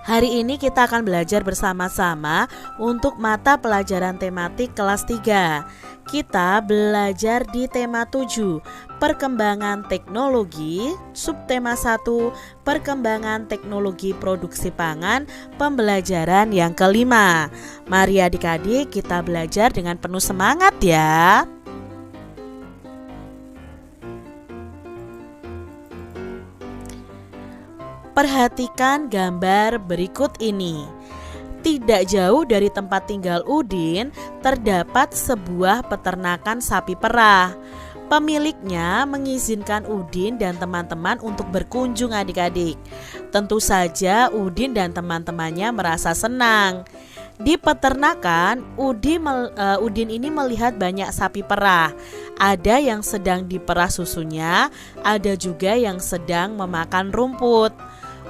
Hari ini kita akan belajar bersama-sama untuk mata pelajaran tematik kelas 3. Kita belajar di tema 7, perkembangan teknologi, subtema 1, perkembangan teknologi produksi pangan, pembelajaran yang kelima. Mari adik-adik kita belajar dengan penuh semangat ya. Perhatikan gambar berikut ini. Tidak jauh dari tempat tinggal Udin terdapat sebuah peternakan sapi perah. Pemiliknya mengizinkan Udin dan teman-teman untuk berkunjung adik-adik. Tentu saja Udin dan teman-temannya merasa senang. Di peternakan, Udin ini melihat banyak sapi perah. Ada yang sedang diperah susunya, ada juga yang sedang memakan rumput.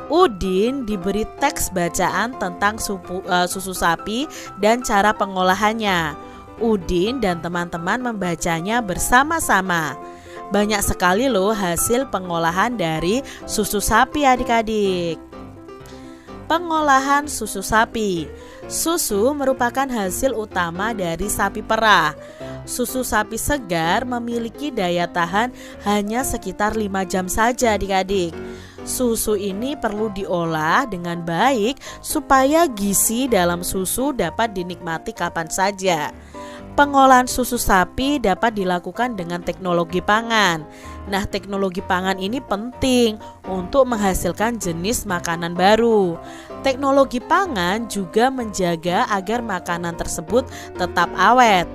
Udin diberi teks bacaan tentang susu sapi dan cara pengolahannya. Udin dan teman-teman membacanya bersama-sama. Banyak sekali loh hasil pengolahan dari susu sapi adik-adik. Pengolahan susu sapi. Susu merupakan hasil utama dari sapi perah. Susu sapi segar memiliki daya tahan hanya sekitar 5 jam saja adik-adik. Susu ini perlu diolah dengan baik supaya gizi dalam susu dapat dinikmati kapan saja. Pengolahan susu sapi dapat dilakukan dengan teknologi pangan. Nah, teknologi pangan ini penting untuk menghasilkan jenis makanan baru. Teknologi pangan juga menjaga agar makanan tersebut tetap awet.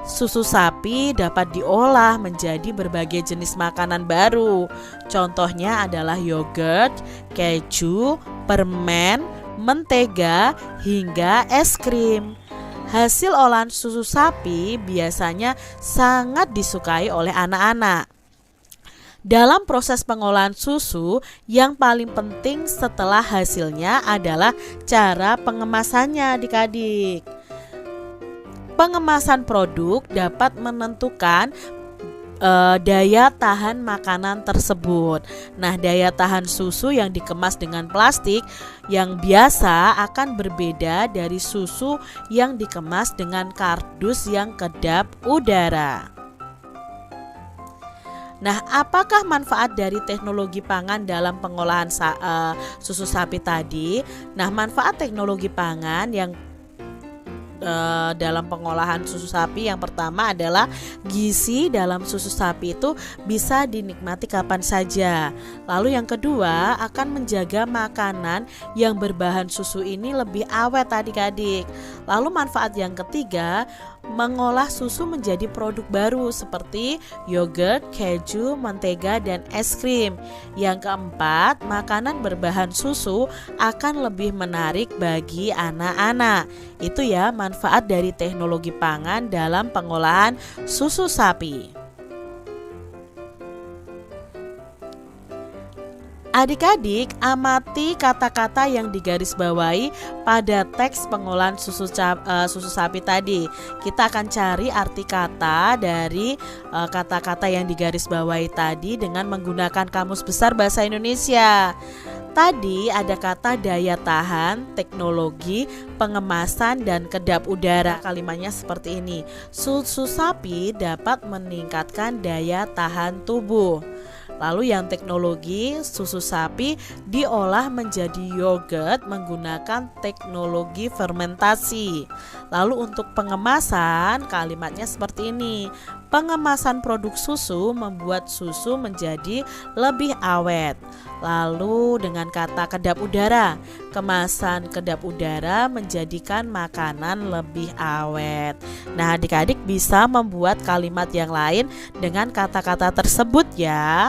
Susu sapi dapat diolah menjadi berbagai jenis makanan baru. Contohnya adalah yogurt, keju, permen, mentega, hingga es krim. Hasil olahan susu sapi biasanya sangat disukai oleh anak-anak. Dalam proses pengolahan susu, yang paling penting setelah hasilnya adalah cara pengemasannya adik-adik. Pengemasan produk dapat menentukan daya tahan makanan tersebut. Nah, daya tahan susu yang dikemas dengan plastik yang biasa akan berbeda dari susu yang dikemas dengan kardus yang kedap udara. Nah, apakah manfaat dari teknologi pangan dalam pengolahan susu sapi tadi? Nah, manfaat teknologi pangan yang dalam pengolahan susu sapi yang pertama adalah gizi dalam susu sapi itu bisa dinikmati kapan saja. Lalu yang kedua akan menjaga makanan yang berbahan susu ini lebih awet adik-adik. Lalu manfaat yang ketiga, mengolah susu menjadi produk baru seperti yogurt, keju, mentega, dan es krim. Yang keempat, makanan berbahan susu akan lebih menarik bagi anak-anak. Itu ya manfaat dari teknologi pangan dalam pengolahan susu sapi. Adik-adik, amati kata-kata yang digarisbawahi pada teks pengolahan susu sapi tadi. Kita akan cari arti kata dari kata-kata yang digarisbawahi tadi dengan menggunakan Kamus Besar Bahasa Indonesia. Tadi ada kata daya tahan, teknologi, pengemasan, dan kedap udara. Kalimatnya seperti ini. Susu sapi dapat meningkatkan daya tahan tubuh. Lalu yang teknologi, susu sapi diolah menjadi yogurt menggunakan teknologi fermentasi. Lalu untuk pengemasan, kalimatnya seperti ini. Pengemasan produk susu membuat susu menjadi lebih awet. Lalu dengan kata kedap udara, kemasan kedap udara menjadikan makanan lebih awet. Nah, adik-adik bisa membuat kalimat yang lain dengan kata-kata tersebut ya.